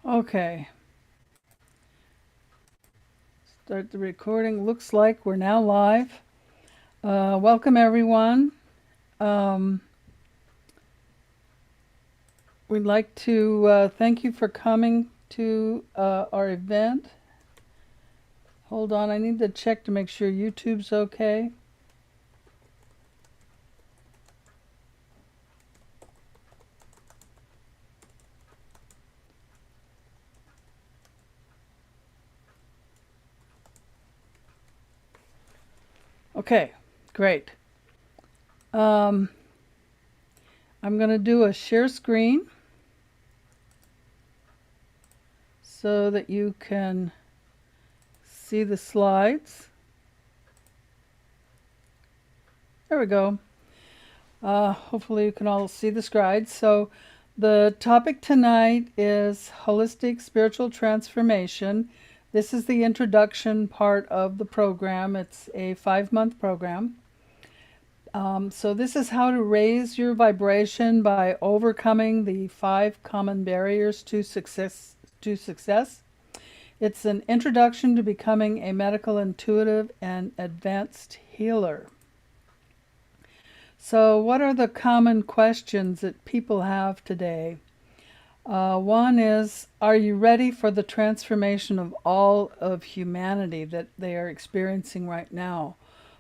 Okay, start the recording. Looks like we're now live. Welcome, everyone. Um, we'd like to thank you for coming to our event. Hold on, I need to check to make sure YouTube's okay. Okay, great. Um, I'm going to do a share screen so that you can see the slides. There we go. Hopefully you can all see the slides. So the topic tonight is holistic spiritual transformation. This is the introduction part of the program. It's a 5-month program. So this is how to raise your vibration by overcoming the 5 common barriers to success. It's an introduction to becoming a medical intuitive and advanced healer. So what are the common questions that people have today? One is, are you ready for the transformation of all of humanity that they are experiencing right now?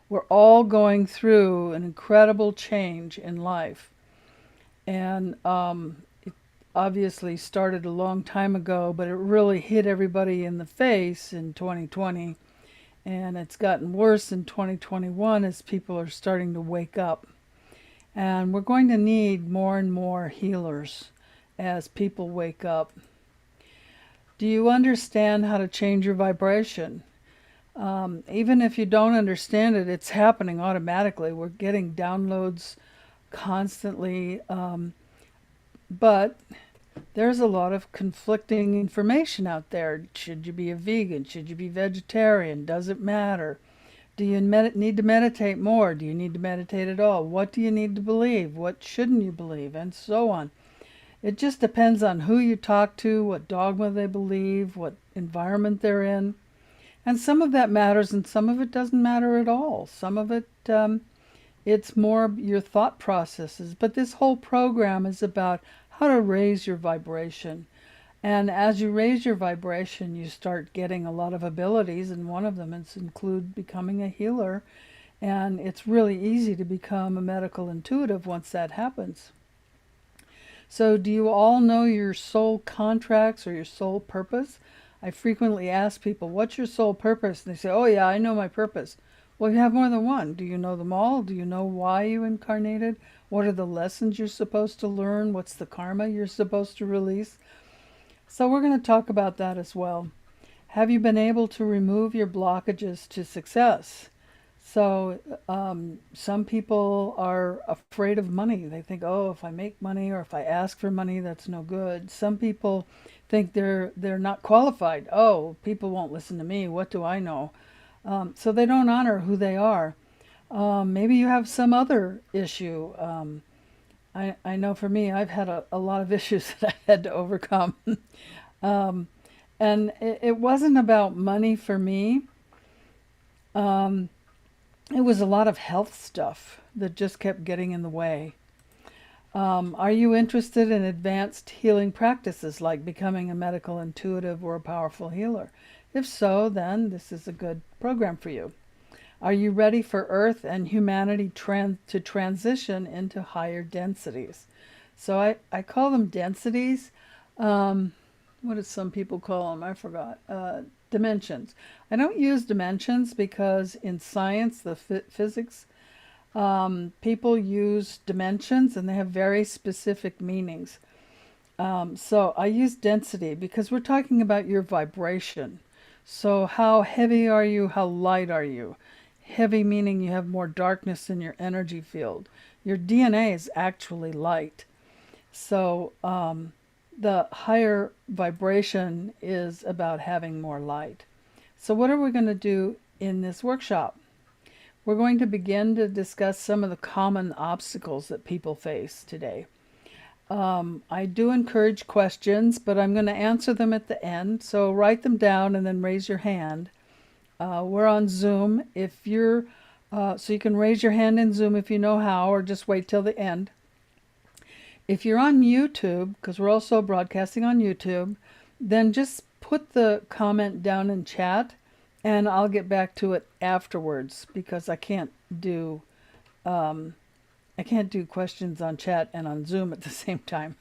We're all going through an incredible change in life. And it obviously started a long time ago, but it really hit everybody in the face in 2020. And it's gotten worse in 2021 as people are starting to wake up. And we're going to need more and more healers as people wake up. Do you understand how to change your vibration? Even if you don't understand it, it's happening automatically. We're getting downloads constantly, but there's a lot of conflicting information out there. Should you be a vegan? Should you be vegetarian? Does it matter? Do you need to meditate more? Do you need to meditate at all? What do you need to believe? What shouldn't you believe? And so on. It just depends on who you talk to, what dogma they believe, what environment they're in. And some of that matters and some of it doesn't matter at all. Some of it, it's more your thought processes. But this whole program is about how to raise your vibration. And as you raise your vibration, you start getting a lot of abilities, and one of them is include becoming a healer. And it's really easy to become a medical intuitive once that happens. So do you all know your soul contracts or your soul purpose? I frequently ask people, what's your soul purpose? And they say, oh yeah, I know my purpose. Well, you have more than one. Do you know them all? Do you know why you incarnated? What are the lessons you're supposed to learn? What's the karma you're supposed to release? So we're going to talk about that as well. Have you been able to remove your blockages to success? So some people are afraid of money. They think, oh, if I make money or if I ask for money, that's no good. Some people think they're not qualified. Oh, people won't listen to me. What do I know? So they don't honor who they are. Maybe you have some other issue. I know for me, I've had a lot of issues that I had to overcome. um, and it wasn't about money for me. Um, it was a lot of health stuff that just kept getting in the way. Are you interested in advanced healing practices like becoming a medical intuitive or a powerful healer? If so, then this is a good program for you. Are you ready for Earth and humanity to transition into higher densities? So I call them densities. What did some people call them? I forgot. Dimensions. I don't use dimensions because in science, the physics, people use dimensions and they have very specific meanings. So I use density because we're talking about your vibration. So how heavy are you? How light are you? Heavy meaning you have more darkness in your energy field. Your DNA is actually light. So the higher vibration is about having more light. So what are we going to do in this workshop? We're going to begin to discuss some of the common obstacles that people face today. I do encourage questions, but I'm going to answer them at the end. So write them down and then raise your hand. We're on Zoom. If you're, so you can raise your hand in Zoom if you know how, or just wait till the end. If you're on YouTube, because we're also broadcasting on YouTube, then just put the comment down in chat, and I'll get back to it afterwards because I can't do questions on chat and on Zoom at the same time.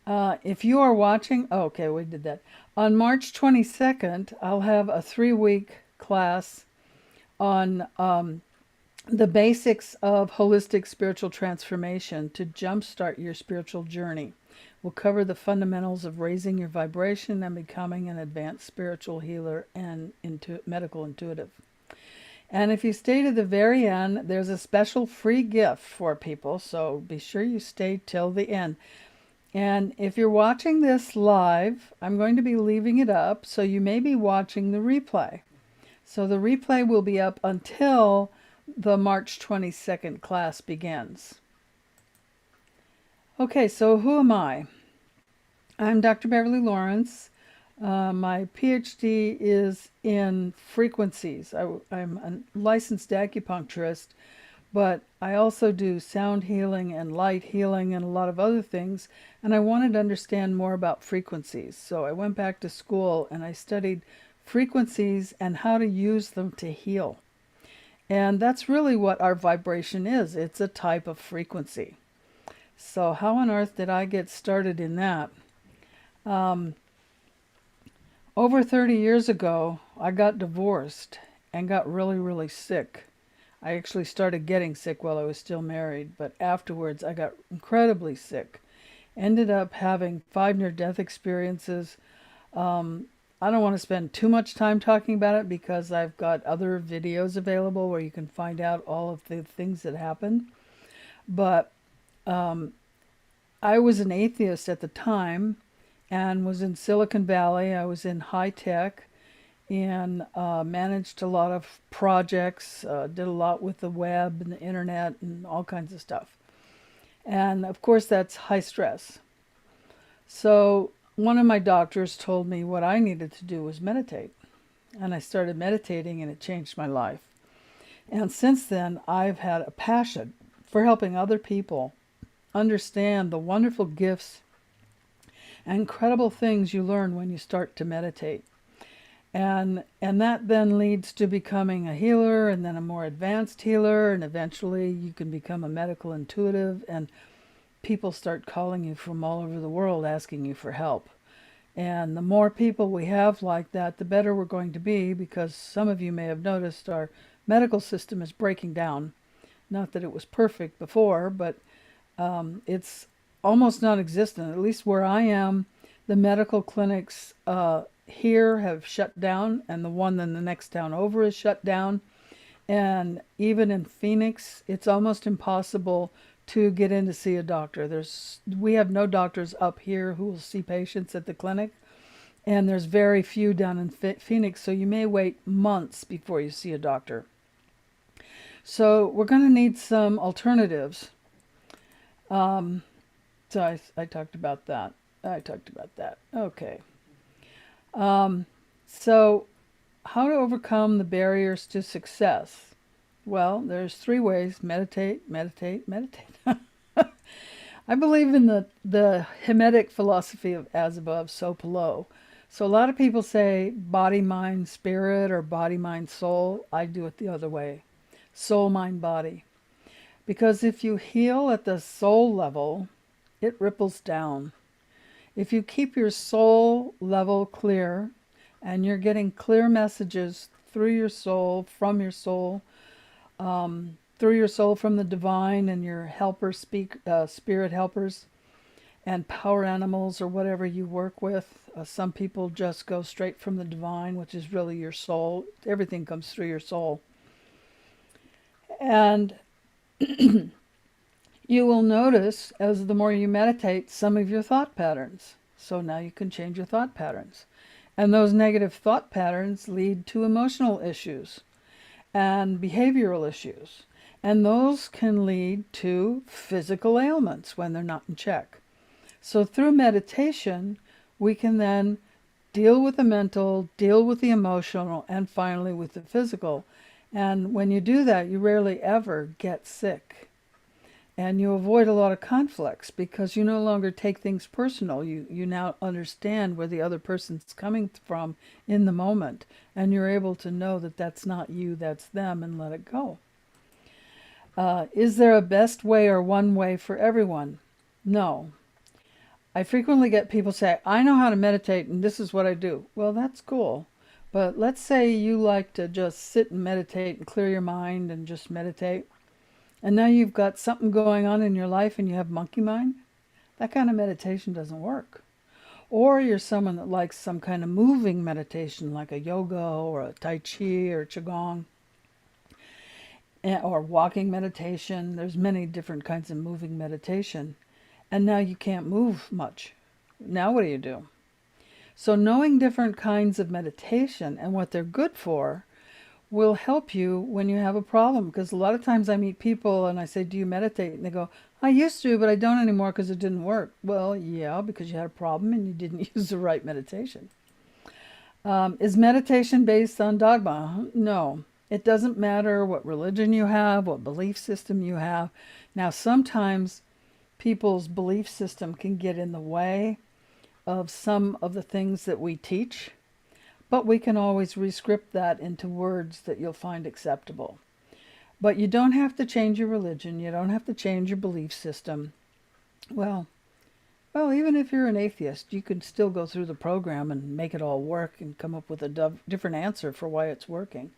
If you are watching, oh, okay, we did that. On March 22nd, I'll have a 3-week class on the basics of holistic spiritual transformation to jumpstart your spiritual journey. We'll cover the fundamentals of raising your vibration and becoming an advanced spiritual healer and medical intuitive. And if you stay to the very end, there's a special free gift for people, so be sure you stay till the end. And if you're watching this live, I'm going to be leaving it up, so you may be watching the replay. So the replay will be up until the March 22nd class begins. Okay, so who am I? I'm Dr. Beverly Lawrence. My PhD is in frequencies. I'm a licensed acupuncturist, but I also do sound healing and light healing and a lot of other things, and I wanted to understand more about frequencies. So I went back to school and I studied frequencies and how to use them to heal. And that's really what our vibration is. It's a type of frequency. So how on earth did I get started in that? Over 30 years ago, I got divorced and got really, really sick. I actually started getting sick while I was still married, but afterwards I got incredibly sick. Ended up having 5 near-death experiences. I don't want to spend too much time talking about it because I've got other videos available where you can find out all of the things that happened. But I was an atheist at the time and was in Silicon Valley. I was in high tech and managed a lot of projects, did a lot with the web and the internet and all kinds of stuff. And of course, that's high stress. So one of my doctors told me what I needed to do was meditate. And I started meditating and it changed my life. And since then, I've had a passion for helping other people understand the wonderful gifts and incredible things you learn when you start to meditate. And that then leads to becoming a healer and then a more advanced healer, and eventually you can become a medical intuitive, and people start calling you from all over the world asking you for help. And the more people we have like that, the better we're going to be, because some of you may have noticed our medical system is breaking down. Not that it was perfect before, but it's almost non-existent. At least where I am, the medical clinics here have shut down, and the one in the next town over is shut down. And even in Phoenix, it's almost impossible to get in to see a doctor. We have no doctors up here who will see patients at the clinic, and there's very few down in Phoenix, so you may wait months before you see a doctor. So we're going to need some alternatives. So I talked about that. Okay. So how to overcome the barriers to success? Well, there's 3 ways. Meditate, meditate, meditate. I believe in the Hermetic philosophy of as above, so below. So a lot of people say body, mind, spirit, or body, mind, soul. I do it the other way. Soul, mind, body. Because if you heal at the soul level, it ripples down. If you keep your soul level clear, and you're getting clear messages through your soul, from your soul, through your soul from the divine and your helper spirit helpers and power animals or whatever you work with. Some people just go straight from the divine, which is really your soul. Everything comes through your soul. And you will notice, as the more you meditate, some of your thought patterns. So now you can change your thought patterns. And those negative thought patterns lead to emotional issues and behavioral issues. And those can lead to physical ailments when they're not in check. So through meditation, we can then deal with the mental, deal with the emotional, and finally with the physical. And when you do that, you rarely ever get sick. And you avoid a lot of conflicts because you no longer take things personal. You now understand where the other person's coming from in the moment. And you're able to know that that's not you, that's them, and let it go. Is there a best way or one way for everyone? No. I frequently get people say, I know how to meditate and this is what I do. Well, that's cool. But let's say you like to just sit and meditate and clear your mind and just meditate. And now you've got something going on in your life and you have monkey mind. That kind of meditation doesn't work. Or you're someone that likes some kind of moving meditation like a yoga or a tai chi or qigong or walking meditation. There's many different kinds of moving meditation. And now you can't move much. Now what do you do? So knowing different kinds of meditation and what they're good for will help you when you have a problem. Because a lot of times I meet people and I say, do you meditate? And they go, I used to, but I don't anymore because it didn't work. Well, yeah, because you had a problem and you didn't use the right meditation. Is meditation based on dogma? No. It doesn't matter what religion you have, what belief system you have. Now, sometimes people's belief system can get in the way of some of the things that we teach, but we can always rescript that into words that you'll find acceptable. But you don't have to change your religion. You don't have to change your belief system. Well, even if you're an atheist, you can still go through the program and make it all work and come up with a different answer for why it's working.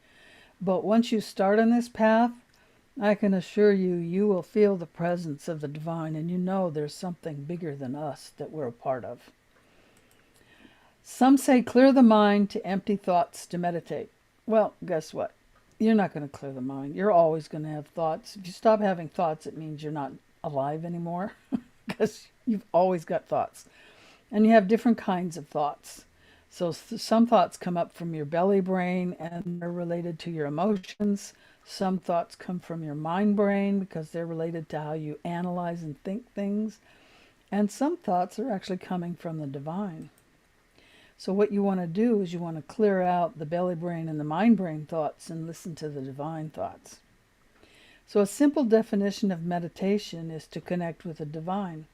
But once you start on this path, I can assure you, you will feel the presence of the divine, and you know there's something bigger than us that we're a part of. Some say clear the mind to empty thoughts to meditate. Well, guess what? You're not going to clear the mind. You're always going to have thoughts. If you stop having thoughts, it means you're not alive anymore because you've always got thoughts. And you have different kinds of thoughts. So some thoughts come up from your belly brain and they're related to your emotions. Some thoughts come from your mind brain because they're related to how you analyze and think things. And some thoughts are actually coming from the divine. So what you want to do is you want to clear out the belly brain and the mind brain thoughts and listen to the divine thoughts. So a simple definition of meditation is to connect with the divine.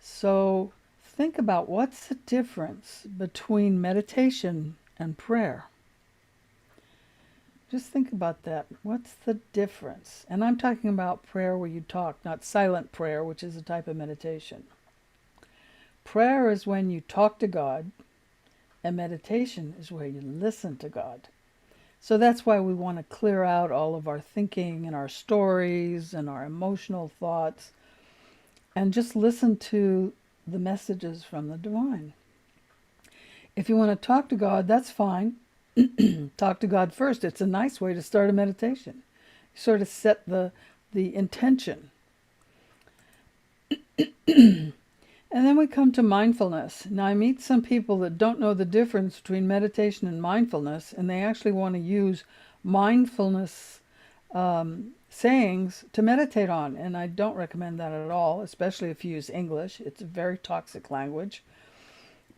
So think about what's the difference between meditation and prayer. Just think about that. What's the difference? And I'm talking about prayer where you talk, not silent prayer, which is a type of meditation. Prayer is when you talk to God, and meditation is where you listen to God. So that's why we want to clear out all of our thinking and our stories and our emotional thoughts and just listen to the messages from the divine. If you want to talk to God, that's fine. Talk to God first. It's a nice way to start a meditation. You sort of set the intention. And then we come to mindfulness. Now I meet some people that don't know the difference between meditation and mindfulness, and they actually want to use mindfulness sayings to meditate on. And I don't recommend that at all, especially if you use English. It's a very toxic language.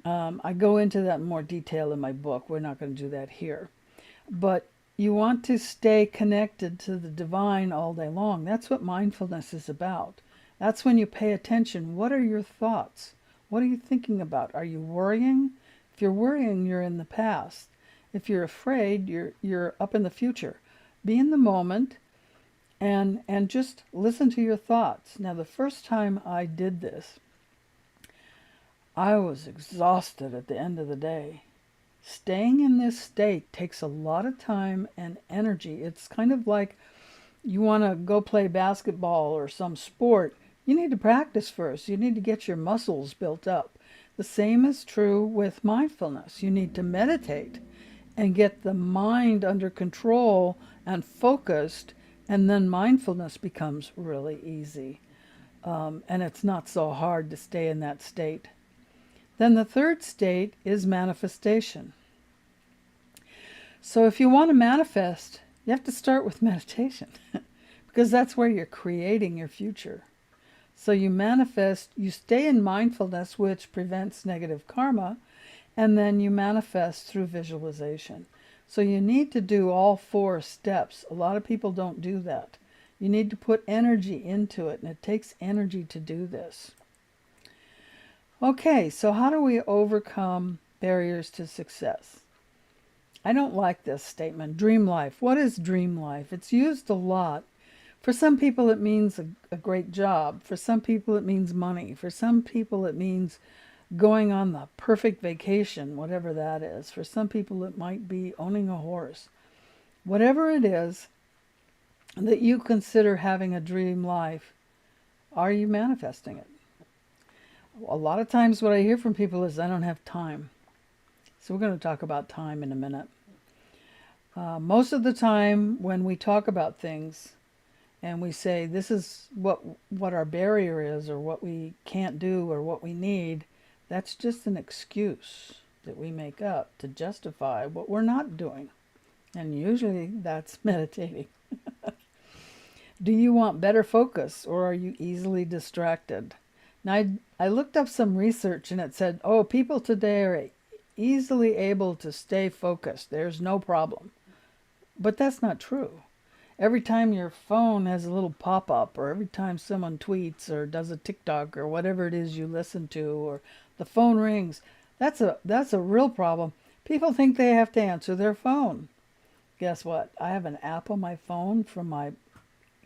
I go into that in more detail in my book. We're not going to do that here. But you want to stay connected to the divine all day long. That's what mindfulness is about. That's when you pay attention. What are your thoughts? What are you thinking about? Are you worrying? If you're worrying, you're in the past. If you're afraid, you're up in the future. Be in the moment and just listen to your thoughts. Now, the first time I did this, I was exhausted at the end of the day. Staying in this state takes a lot of time and energy. It's kind of like you want to go play basketball or some sport. You need to practice first. You need to get your muscles built up. The same is true with mindfulness. You need to meditate and get the mind under control and focused, and then mindfulness becomes really easy. And it's not so hard to stay in that state. Then the third state is manifestation. So if you want to manifest, you have to start with meditation because that's where you're creating your future. So you manifest, you stay in mindfulness, which prevents negative karma, and then you manifest through visualization. So you need to do all 4 steps. A lot of people don't do that. You need to put energy into it, and it takes energy to do this. Okay, so how do we overcome barriers to success? I don't like this statement, dream life. What is dream life? It's used a lot. For some people, it means a great job. For some people, it means money. For some people, it means going on the perfect vacation, whatever that is. For some people, it might be owning a horse. Whatever it is that you consider having a dream life, are you manifesting it? A lot of times what I hear from people is, I don't have time. So we're going to talk about time in a minute. Most of the time when we talk about things and we say this is what our barrier is, or what we can't do, or what we need, that's just an excuse that we make up to justify what we're not doing. And usually that's meditating. Do you want better focus, or are you easily distracted? Now, I looked up some research and it said, oh, people today are easily able to stay focused. There's no problem. But that's not true. Every time your phone has a little pop-up, or every time someone tweets or does a TikTok or whatever it is you listen to, or the phone rings, that's a real problem. People think they have to answer their phone. Guess what? I have an app on my phone from my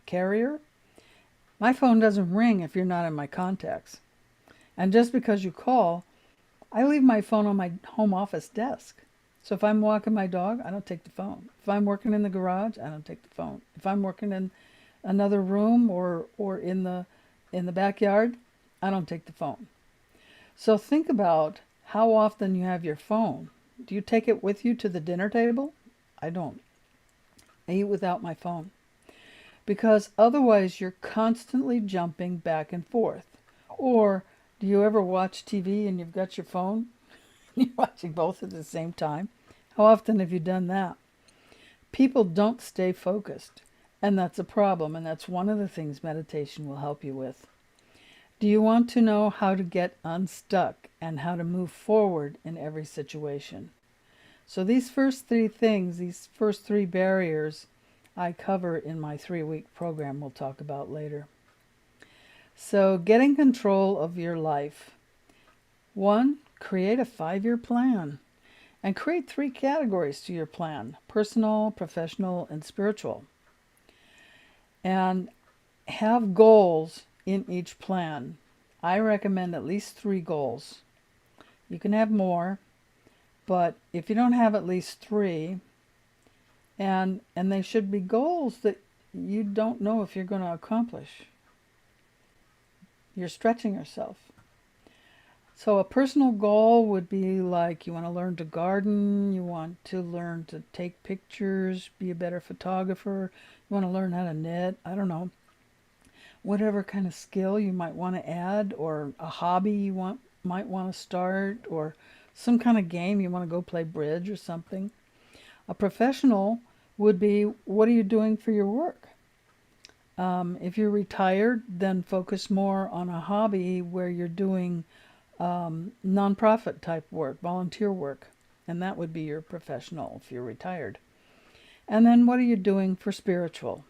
carrier. My phone doesn't ring if you're not in my contacts. And just because you call, I leave my phone on my home office desk. So if I'm walking my dog, I don't take the phone. If I'm working in the garage, I don't take the phone. If I'm working in another room or in the backyard, I don't take the phone. So think about how often you have your phone. Do you take it with you to the dinner table? I don't. I eat without my phone. Because otherwise you're constantly jumping back and forth. Or do you ever watch TV and you've got your phone? You're watching both at the same time. How often have you done that? People don't stay focused, and that's a problem, and that's one of the things meditation will help you with. Do you want to know how to get unstuck and how to move forward in every situation? So these first 3 things, these first 3 barriers, I cover in my 3-week program we'll talk about later. So getting control of your life. 1, create a 5-year plan. And create 3 categories to your plan: personal, professional, and spiritual. And have goals in each plan. I recommend at least 3 goals. You can have more, but if you don't have at least 3, and they should be goals that you don't know if you're going to accomplish. You're stretching yourself. So a personal goal would be like you want to learn to garden, you want to learn to take pictures, be a better photographer, you want to learn how to knit, I don't know. Whatever kind of skill you might want to add, or a hobby you might want to start, or some kind of game you want to go play bridge or something. A professional would be, what are you doing for your work? If you're retired, then focus more on a hobby where you're doing nonprofit type work, volunteer work, and that would be your professional if you're retired. And then what are you doing for spiritual?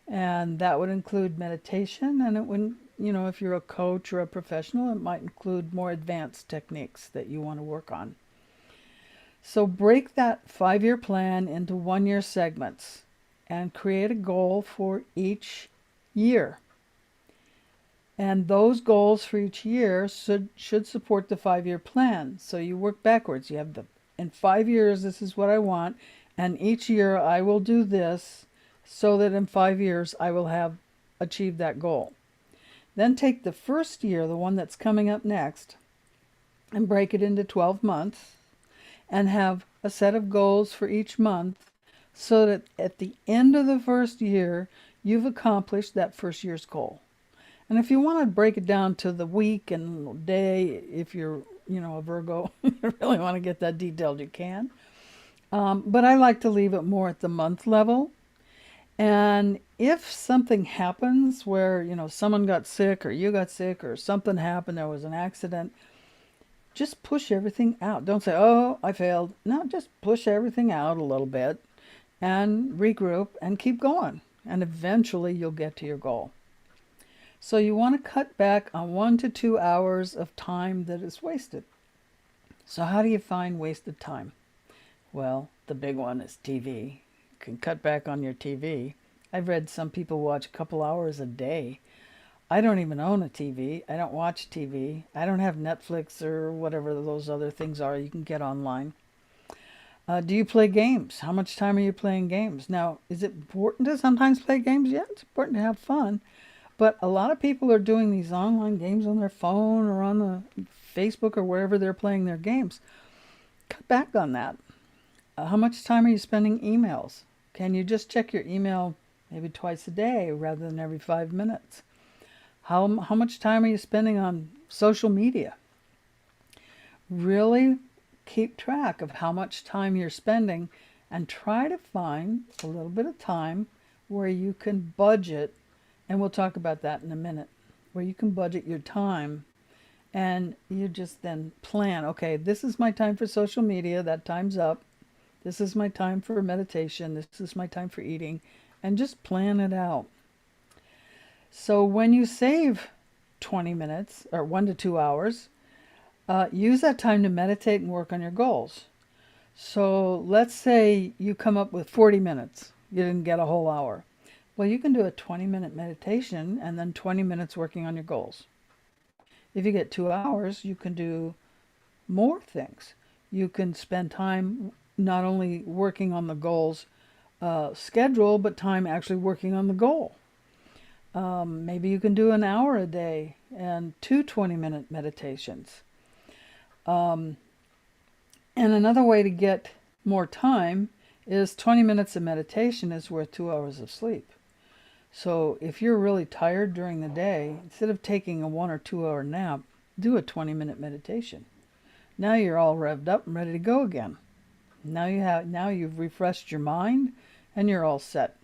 And that would include meditation, and it would, if you're a coach or a professional, it might include more advanced techniques that you want to work on. So break that 5-year plan into 1-year segments and create a goal for each year. And those goals for each year should support the 5-year plan. So you work backwards. You have in 5 years, this is what I want. And each year I will do this so that in 5 years I will have achieved that goal. Then take the first year, the one that's coming up next, and break it into 12 months and have a set of goals for each month so that at the end of the first year, you've accomplished that first year's goal. And if you want to break it down to the week and day, if you're, a Virgo, you really want to get that detailed, you can. But I like to leave it more at the month level. And if something happens where, someone got sick or you got sick or something happened, there was an accident, just push everything out. Don't say, oh, I failed. No, just push everything out a little bit and regroup and keep going. And eventually you'll get to your goal. So you want to cut back on 1 to 2 hours of time that is wasted. So how do you find wasted time? Well, the big one is TV. You can cut back on your TV. I've read some people watch a couple hours a day. I don't even own a TV. I don't watch TV. I don't have Netflix or whatever those other things are you can get online. Do you play games? How much time are you playing games? Now, is it important to sometimes play games? Yeah, it's important to have fun. But a lot of people are doing these online games on their phone or on the Facebook or wherever they're playing their games. Cut back on that. How much time are you spending emails? Can you just check your email maybe twice a day rather than every 5 minutes? How much time are you spending on social media? Really keep track of how much time you're spending and try to find a little bit of time where you can budget, and we'll talk about that in a minute, where you can budget your time and you just then plan, okay, this is my time for social media, that time's up. This is my time for meditation, this is my time for eating, and just plan it out. So when you save 20 minutes or 1 to 2 hours, use that time to meditate and work on your goals. So let's say you come up with 40 minutes. You didn't get a whole hour. Well, you can do a 20-minute meditation and then 20 minutes working on your goals. If you get 2 hours, you can do more things. You can spend time not only working on the goals schedule, but time actually working on the goal. Maybe you can do an hour a day and 2 20-minute meditations. And another way to get more time is 20 minutes of meditation is worth 2 hours of sleep. So if you're really tired during the day, instead of taking a 1 or 2 hour nap, do a 20-minute meditation. Now you're all revved up and ready to go again. Now you've refreshed your mind and you're all set.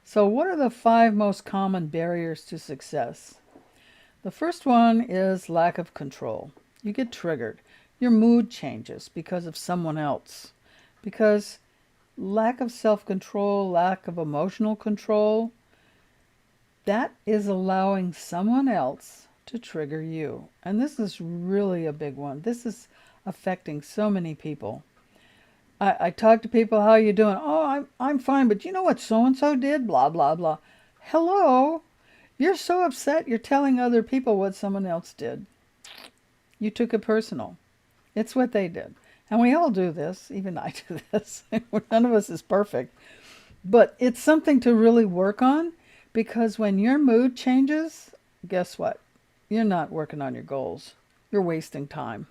So what are the 5 most common barriers to success? The first one is lack of control. You get triggered. Your mood changes because of someone else. Because lack of self-control, lack of emotional control, that is allowing someone else to trigger you. And this is really a big one. This is affecting so many people. I talk to people, how are you doing? Oh, I'm fine, but you know what so-and-so did? Blah, blah, blah. Hello? You're so upset you're telling other people what someone else did. You took it personal. It's what they did. And we all do this. Even I do this. None of us is perfect. But it's something to really work on, because when your mood changes, guess what? You're not working on your goals. You're wasting time.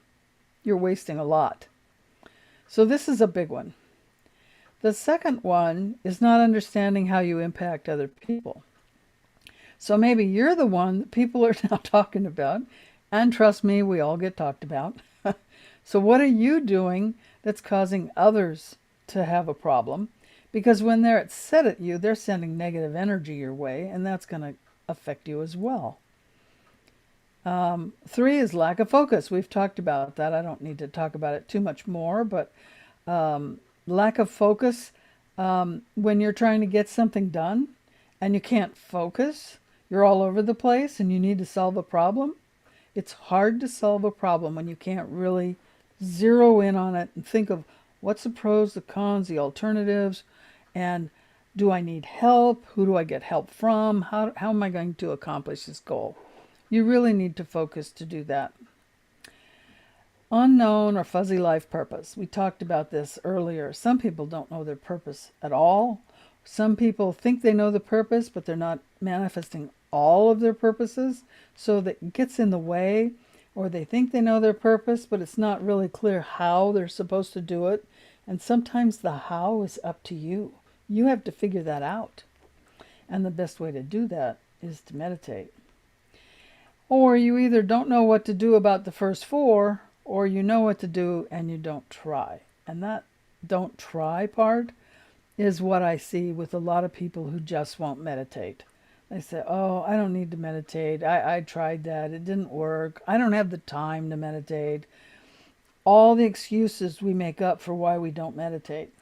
You're wasting a lot. So this is a big one. The second one is not understanding how you impact other people. So maybe you're the one that people are now talking about. And trust me, we all get talked about. So what are you doing that's causing others to have a problem? Because when they're upset at you, they're sending negative energy your way, and that's going to affect you as well. 3 is lack of focus. We've talked about that. I don't need to talk about it too much more, but lack of focus, when you're trying to get something done and you can't focus, you're all over the place and you need to solve a problem. It's hard to solve a problem when you can't really zero in on it and think of what's the pros, the cons, the alternatives, and do I need help? Who do I get help from? How am I going to accomplish this goal? You really need to focus to do that. Unknown or fuzzy life purpose. We talked about this earlier. Some people don't know their purpose at all. Some people think they know the purpose, but they're not manifesting all of their purposes, so that gets in the way. Or they think they know their purpose, but it's not really clear how they're supposed to do it. And sometimes the how is up to you. You have to figure that out. And the best way to do that is to meditate. Or you either don't know what to do about the first 4, or you know what to do and you don't try. And that don't try part is what I see with a lot of people who just won't meditate. They say, oh, I don't need to meditate. I tried that. It didn't work. I don't have the time to meditate. All the excuses we make up for why we don't meditate.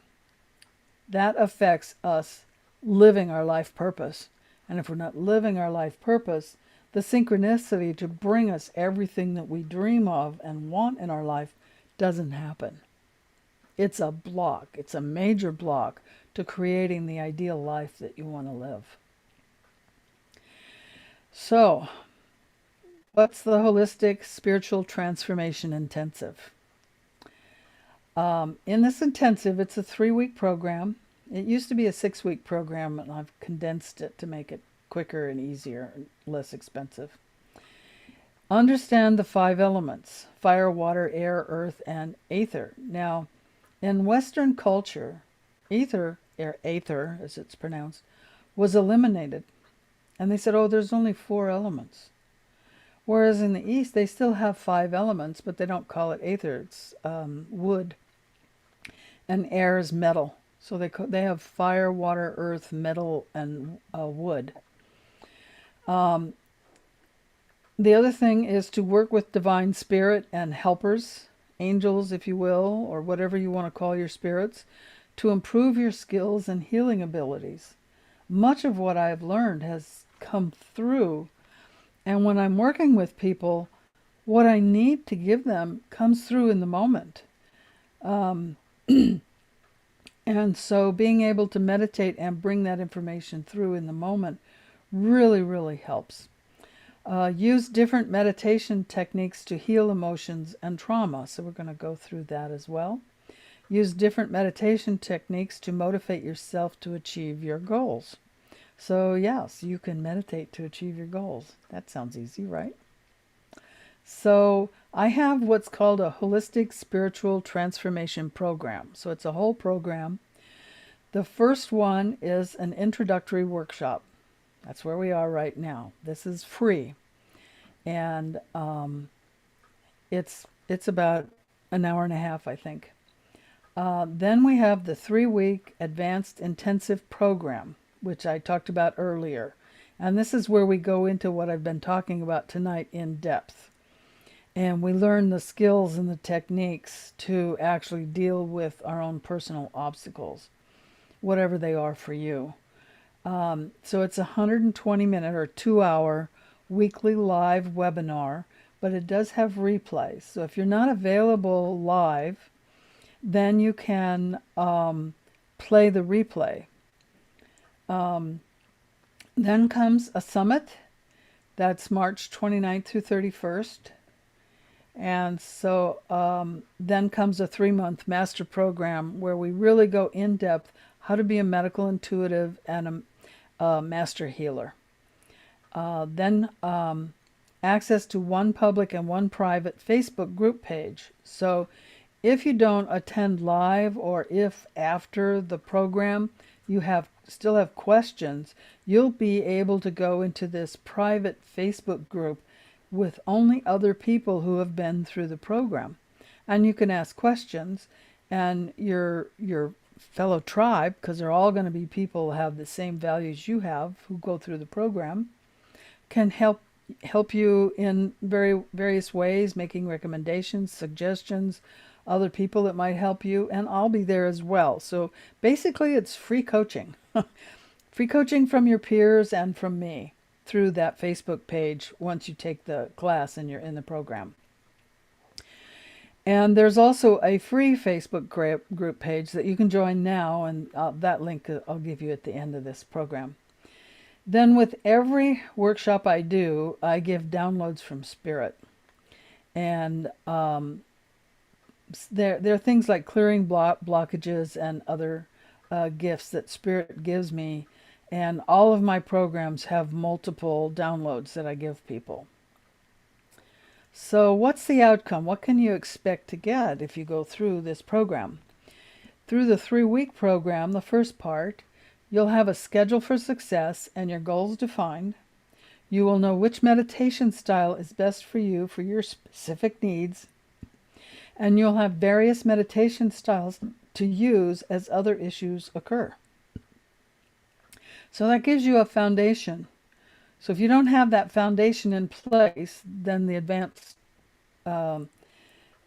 That affects us living our life purpose. And if we're not living our life purpose, the synchronicity to bring us everything that we dream of and want in our life doesn't happen. It's a block. It's a major block to creating the ideal life that you want to live. So, what's the Holistic Spiritual Transformation Intensive? In this intensive, it's a 3-week program. It used to be a 6-week program, and I've condensed it to make it quicker and easier and less expensive. Understand the 5 elements: fire, water, air, earth, and ether. Now, in Western culture, ether, or aether as it's pronounced, was eliminated. And they said, oh, there's only 4 elements. Whereas in the East, they still have 5 elements, but they don't call it aether. It's wood. And air is metal. So they have fire, water, earth, metal, and wood. The other thing is to work with divine spirit and helpers, angels, if you will, or whatever you want to call your spirits, to improve your skills and healing abilities. Much of what I've learned has come through, and when I'm working with people, what I need to give them comes through in the moment. And so being able to meditate and bring that information through in the moment really, really helps. Use different meditation techniques to heal emotions and trauma. So we're going to go through that as well. Use different meditation techniques to motivate yourself to achieve your goals. So yes, you can meditate to achieve your goals. That sounds easy, right? So I have what's called a Holistic Spiritual Transformation Program. So it's a whole program. The first one is an introductory workshop. That's where we are right now. This is free. And it's about an hour and a half, I think. Then we have the 3-week Advanced Intensive Program, which I talked about earlier. And this is where we go into what I've been talking about tonight in depth. And we learn the skills and the techniques to actually deal with our own personal obstacles, whatever they are for you. So it's a 120-minute or 2-hour weekly live webinar, but it does have replays. So if you're not available live, then you can play the replay. Then comes a summit. That's March 29th through 31st. And so then comes a 3-month master program where we really go in depth how to be a medical intuitive and a master healer. Then access to one public and one private Facebook group page. So if you don't attend live, or if after the program you still have questions, you'll be able to go into this private Facebook group with only other people who have been through the program. And you can ask questions, and your fellow tribe, because they're all going to be people who have the same values you have, who go through the program, can help you in various ways, making recommendations, suggestions, other people that might help you, and I'll be there as well. So basically it's free coaching. Free coaching from your peers and from me through that Facebook page once you take the class and you're in the program. And there's also a free Facebook group page that you can join now, and that link I'll give you at the end of this program. Then with every workshop I do, I give downloads from Spirit. And there are things like clearing blockages and other gifts that Spirit gives me. And all of my programs have multiple downloads that I give people. So what's the outcome? What can you expect to get if you go through this program? Through the 3-week program, the first part, you'll have a schedule for success and your goals defined. You will know which meditation style is best for you for your specific needs. And you'll have various meditation styles to use as other issues occur. So that gives you a foundation. So if you don't have that foundation in place, then the advanced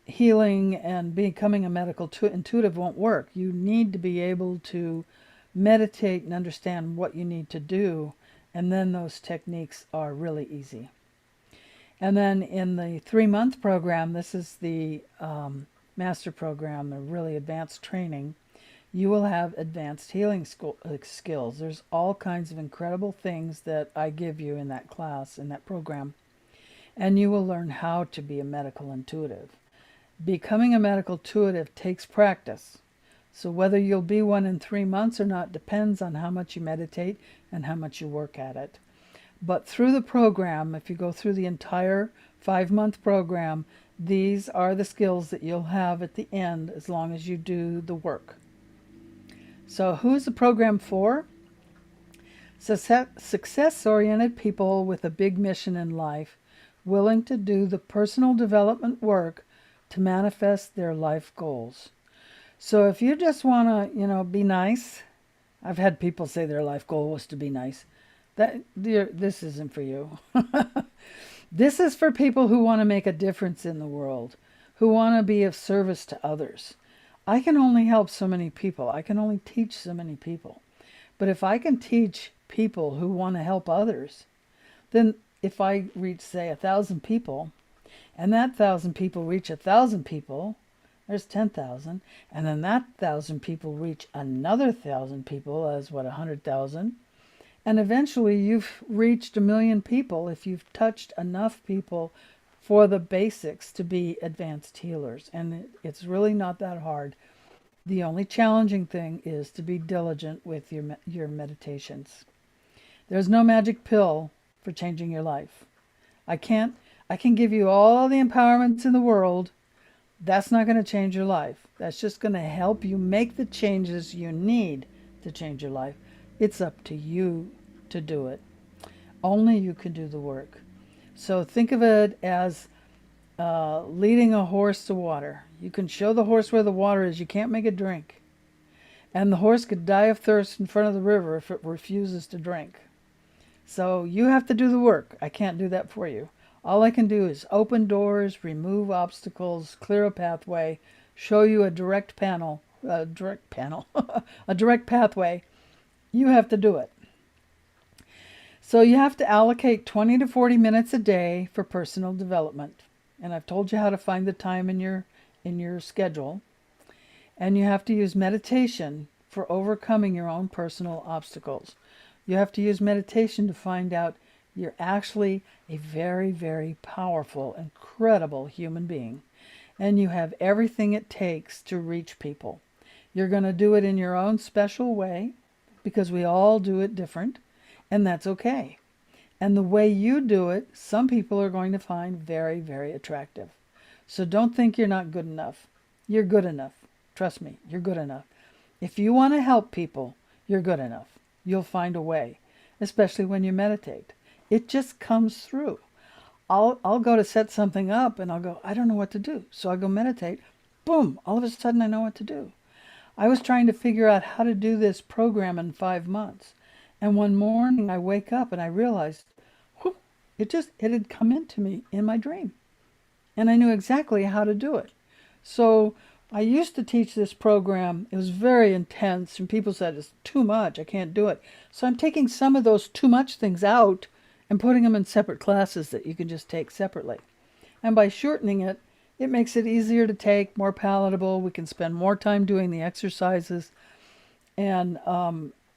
healing and becoming a medical intuitive won't work. You need to be able to meditate and understand what you need to do, and then those techniques are really easy. And then in the 3-month program, this is the master program, the really advanced training, you will have advanced healing skills. There's all kinds of incredible things that I give you in that class, in that program. And you will learn how to be a medical intuitive. Becoming a medical intuitive takes practice. So whether you'll be one in 3 months or not depends on how much you meditate and how much you work at it. But through the program, if you go through the entire 5-month program, these are the skills that you'll have at the end as long as you do the work. So who is the program for? Success-oriented people with a big mission in life, willing to do the personal development work to manifest their life goals. So if you just want to, be nice, I've had people say their life goal was to be nice. This isn't for you. This is for people who want to make a difference in the world, who want to be of service to others. I can only help so many people. I can only teach so many people. But if I can teach people who want to help others, then if I reach, say, 1,000 people, and that 1,000 people reach 1,000 people, there's 10,000, and then that 1,000 people reach another 1,000 people, as 100,000, and eventually you've reached 1 million people if you've touched enough people for the basics to be advanced healers. And it's really not that hard. The only challenging thing is to be diligent with your meditations. There's no magic pill for changing your life. I can give you all the empowerments in the world. That's not going to change your life. That's just going to help you make the changes you need to change your life. It's up to you to do it. Only you can do the work. So think of it as leading a horse to water. You can show the horse where the water is. You can't make it drink. And the horse could die of thirst in front of the river if it refuses to drink. So you have to do the work. I can't do that for you. All I can do is open doors, remove obstacles, clear a pathway, show you a direct pathway. You have to do it. So you have to allocate 20 to 40 minutes a day for personal development. And I've told you how to find the time in your schedule. And you have to use meditation for overcoming your own personal obstacles. You have to use meditation to find out you're actually a very, very powerful, incredible human being. And you have everything it takes to reach people. You're going to do it in your own special way, because we all do it different, and that's okay. And the way you do it, some people are going to find very, very attractive. So don't think you're not good enough. You're good enough. Trust me, you're good enough. If you want to help people, you're good enough. You'll find a way, especially when you meditate. It just comes through. I'll go to set something up and I'll go, I don't know what to do. So I go meditate. Boom, all of a sudden I know what to do. I was trying to figure out how to do this program in 5 months. And one morning I wake up and I realized, whoop, it had come into me in my dream. And I knew exactly how to do it. So I used to teach this program. It was very intense and people said, it's too much, I can't do it. So I'm taking some of those too much things out and putting them in separate classes that you can just take separately. And by shortening it, it makes it easier to take, more palatable. We can spend more time doing the exercises and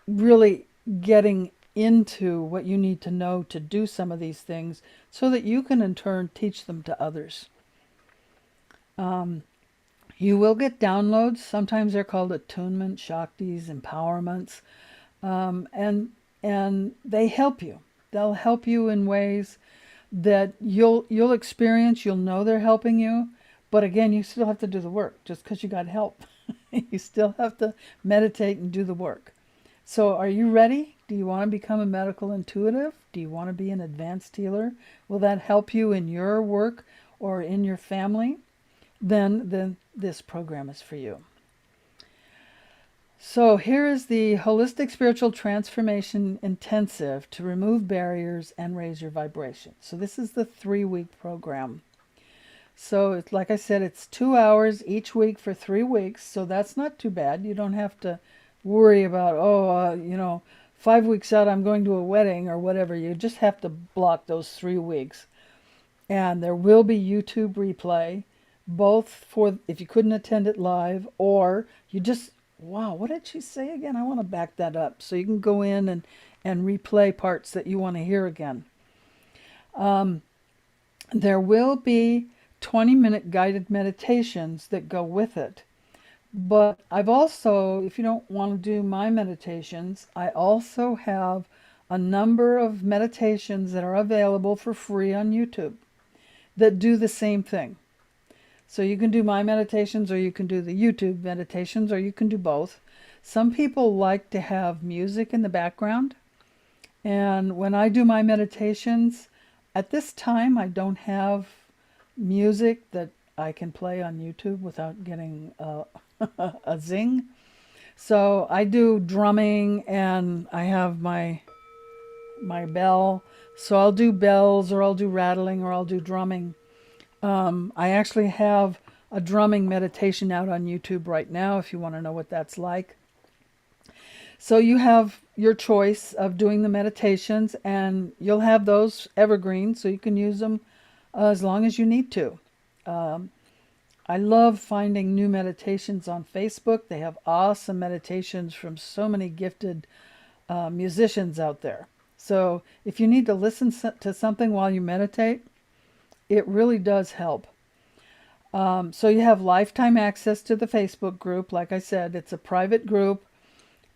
really getting into what you need to know to do some of these things so that you can in turn teach them to others. You will get downloads. Sometimes they're called attunement, shaktis, empowerments, and they help you. They'll help you in ways that you'll experience. You'll know they're helping you, but again, you still have to do the work. Just because you got help, you still have to meditate and do the work. So, are you ready? Do you want to become a medical intuitive? Do you want to be an advanced healer? Will that help you in your work or in your family? Then this program is for you. So here is the Holistic Spiritual Transformation Intensive to remove barriers and raise your vibration. So this is the 3-week program. So it's like I said, it's 2 hours each week for 3 weeks. So that's not too bad. You don't have to worry about, 5 weeks out I'm going to a wedding or whatever. You just have to block those 3 weeks. And there will be YouTube replay, both for if you couldn't attend it live, or you just, wow, what did she say again? I want to back that up. So you can go in and replay parts that you want to hear again. There will be 20-minute guided meditations that go with it. But I've also, if you don't want to do my meditations, I also have a number of meditations that are available for free on YouTube that do the same thing. So you can do my meditations, or you can do the YouTube meditations, or you can do both. Some people like to have music in the background. And when I do my meditations, at this time, I don't have music that I can play on YouTube without getting a zing. So I do drumming, and I have my bell. So I'll do bells, or I'll do rattling, or I'll do drumming. I actually have a drumming meditation out on YouTube right now if you want to know what that's like. So you have your choice of doing the meditations, and you'll have those evergreen, so you can use them as long as you need to. I love finding new meditations on Facebook. They have awesome meditations from so many gifted musicians out there. So if you need to listen to something while you meditate, it really does help. So you have lifetime access to the Facebook group. Like I said, it's a private group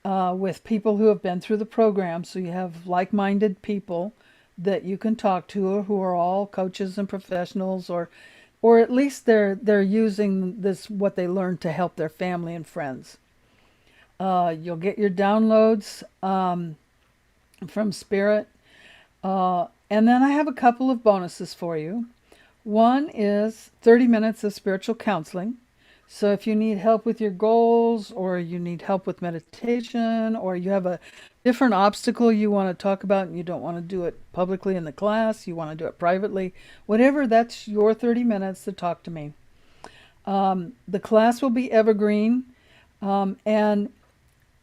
with people who have been through the program. So you have like-minded people that you can talk to who are all coaches and professionals, or at least they're using this, what they learned, to help their family and friends. You'll get your downloads from Spirit. And then I have a couple of bonuses for you. One is 30 minutes of spiritual counseling. So if you need help with your goals, or you need help with meditation, or you have a different obstacle you want to talk about and you don't want to do it publicly in the class, you want to do it privately, whatever, that's your 30 minutes to talk to me. The class will be evergreen. And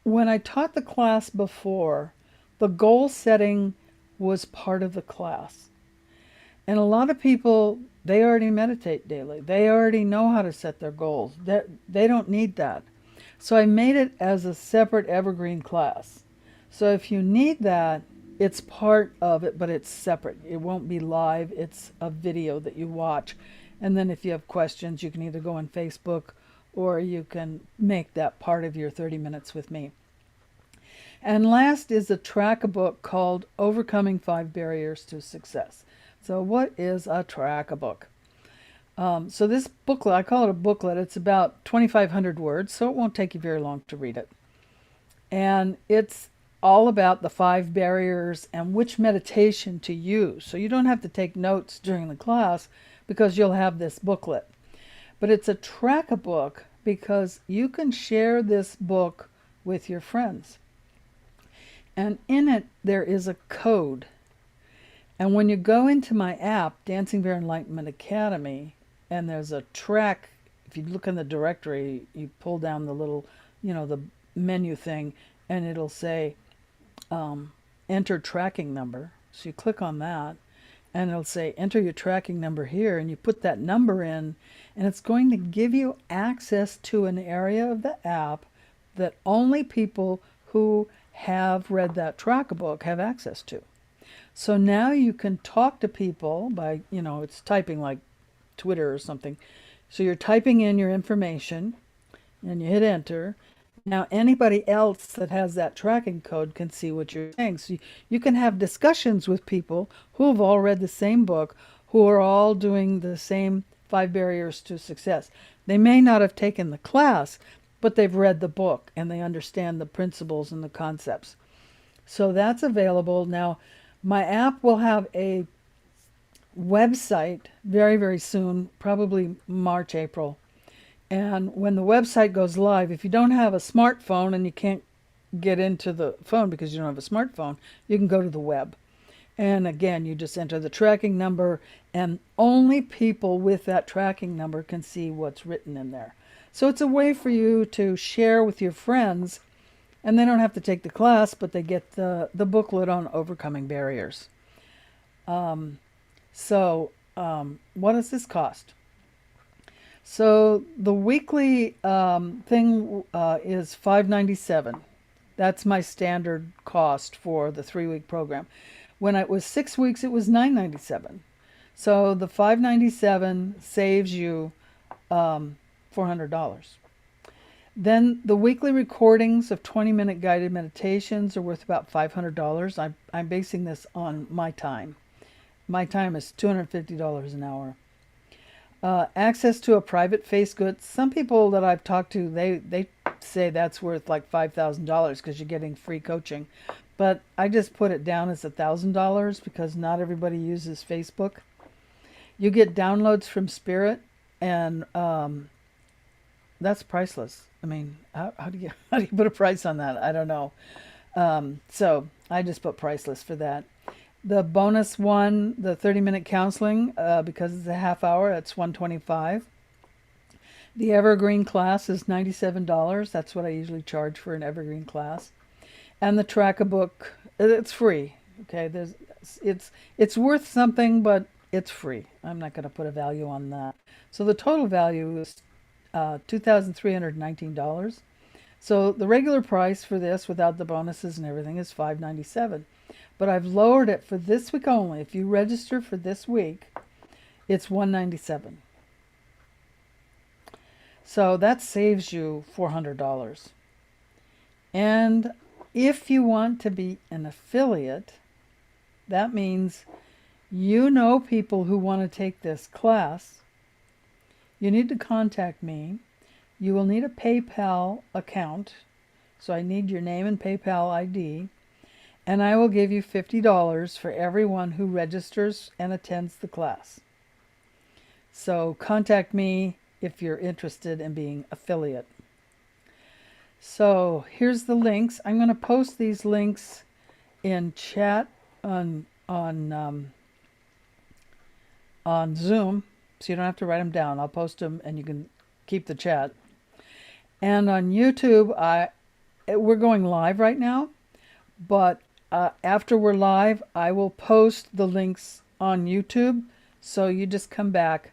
when I taught the class before, the goal setting was part of the class. And a lot of people, they already meditate daily. They already know how to set their goals. They don't need that. So I made it as a separate evergreen class. So if you need that, it's part of it, but it's separate. It won't be live. It's a video that you watch. And then if you have questions, you can either go on Facebook, or you can make that part of your 30 minutes with me. And last is a track-a-book called Overcoming 5 Barriers to Success. So what is a track-a-book? So this booklet, I call it a booklet. It's about 2,500 words, so it won't take you very long to read it. And it's all about the 5 barriers and which meditation to use. So you don't have to take notes during the class because you'll have this booklet. But it's a track-a-book because you can share this book with your friends. And in it, there is a code. And when you go into my app, Dancing Bear Enlightenment Academy, and there's a track, if you look in the directory, you pull down the little, the menu thing, and it'll say, enter tracking number. So you click on that, and it'll say, enter your tracking number here, and you put that number in, and it's going to give you access to an area of the app that only people who have read that track-a-book have access to. So now you can talk to people by, it's typing like Twitter or something. So you're typing in your information and you hit enter. Now anybody else that has that tracking code can see what you're saying. So you can have discussions with people who have all read the same book, who are all doing the same 5 barriers to success. They may not have taken the class, but they've read the book and they understand the principles and the concepts. So that's available. Now, my app will have a website very, very soon, probably March, April. And when the website goes live, if you don't have a smartphone and you can't get into the phone because you don't have a smartphone, you can go to the web. And again, you just enter the tracking number, and only people with that tracking number can see what's written in there. So it's a way for you to share with your friends, and they don't have to take the class, but they get the booklet on overcoming barriers. What does this cost? So the weekly thing is $5.97. That's my standard cost for the 3-week program. When it was 6 weeks, it was $9.97. So the $5.97 saves you $400. Then the weekly recordings of 20-minute guided meditations are worth about $500. I'm basing this on my time. My time is $250 an hour. Access to a private Facebook. Some people that I've talked to, they say that's worth like $5,000 because you're getting free coaching. But I just put it down as $1,000 because not everybody uses Facebook. You get downloads from Spirit, and that's priceless. I mean, how do you put a price on that? I don't know. So I just put priceless for that. The bonus one, the 30-minute counseling, because it's a half hour, that's $125. The evergreen class is $97. That's what I usually charge for an evergreen class. And the track-a-book, it's free. Okay, it's worth something, but it's free. I'm not going to put a value on that. So the total value is $2,319. So the regular price for this, without the bonuses and everything, is $597. But I've lowered it for this week only. If you register for this week, it's $197. So that saves you $400. And if you want to be an affiliate, that means you know people who want to take this class. You need to contact me. You will need a PayPal account. So I need your name and PayPal ID. And I will give you $50 for everyone who registers and attends the class. So contact me if you're interested in being affiliate. So here's the links. I'm going to post these links in chat on Zoom, so you don't have to write them down. I'll post them and you can keep the chat. And on YouTube, we're going live right now, but after we're live, I will post the links on YouTube, so you just come back.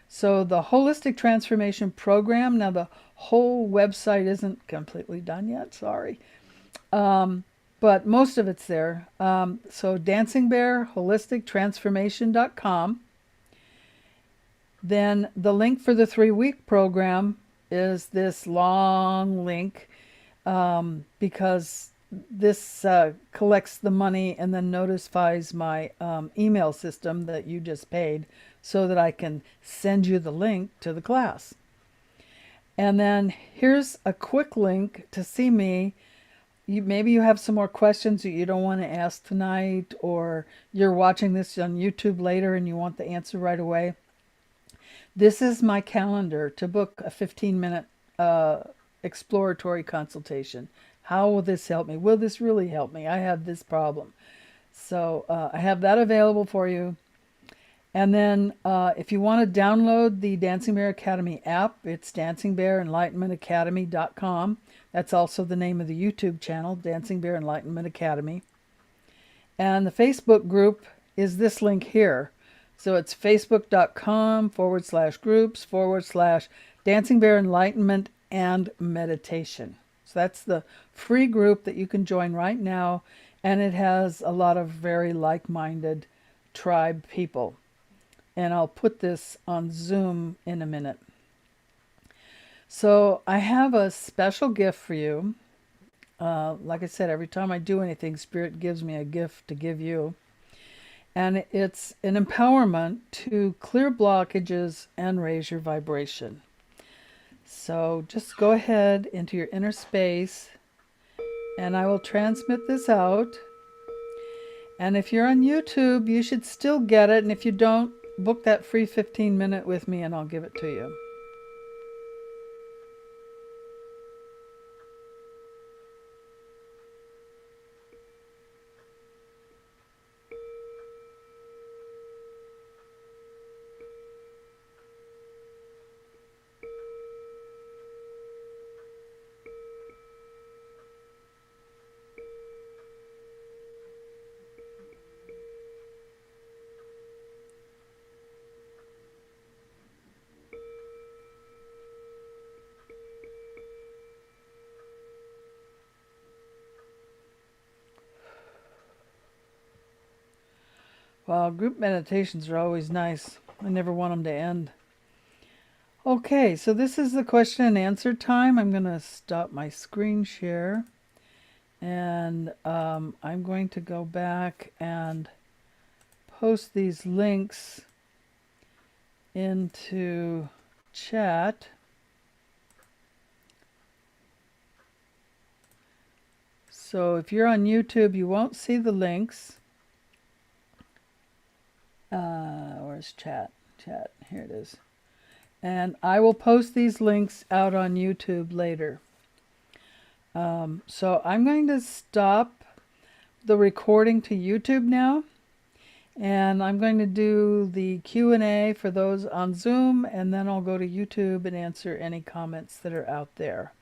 So the Holistic Transformation Program, now the whole website isn't completely done yet, sorry. But most of it's there. So Dancing Bear, holistictransformation.com. Then the link for the 3-week program is this long link, because this collects the money and then notifies my email system that you just paid, so that I can send you the link to the class. And then here's a quick link to see me. Maybe you have some more questions that you don't want to ask tonight, or you're watching this on YouTube later and you want the answer right away. This is my calendar to book a 15-minute exploratory consultation. How will this help me? Will this really help me? I have this problem. So I have that available for you. And then if you want to download the Dancing Bear Academy app, it's dancingbearenlightenmentacademy.com. That's also the name of the YouTube channel, Dancing Bear Enlightenment Academy. And the Facebook group is this link here. So it's facebook.com/groups/Dancing Bear Enlightenment and Meditation. So that's the free group that you can join right now. And it has a lot of very like-minded tribe people. And I'll put this on Zoom in a minute. So I have a special gift for you. Like I said, every time I do anything, Spirit gives me a gift to give you. And it's an empowerment to clear blockages and raise your vibration. So just go ahead into your inner space, and I will transmit this out. And if you're on YouTube, you should still get it. And if you don't, book that free 15-minute with me and I'll give it to you. Well, group meditations are always nice. I never want them to end. Okay, so this is the question and answer time. I'm going to stop my screen share. And I'm going to go back and post these links into chat. So if you're on YouTube, you won't see the links. Where's chat? Chat, here it is. And I will post these links out on YouTube later. So I'm going to stop the recording to YouTube now. And I'm going to do the Q&A for those on Zoom, and then I'll go to YouTube and answer any comments that are out there.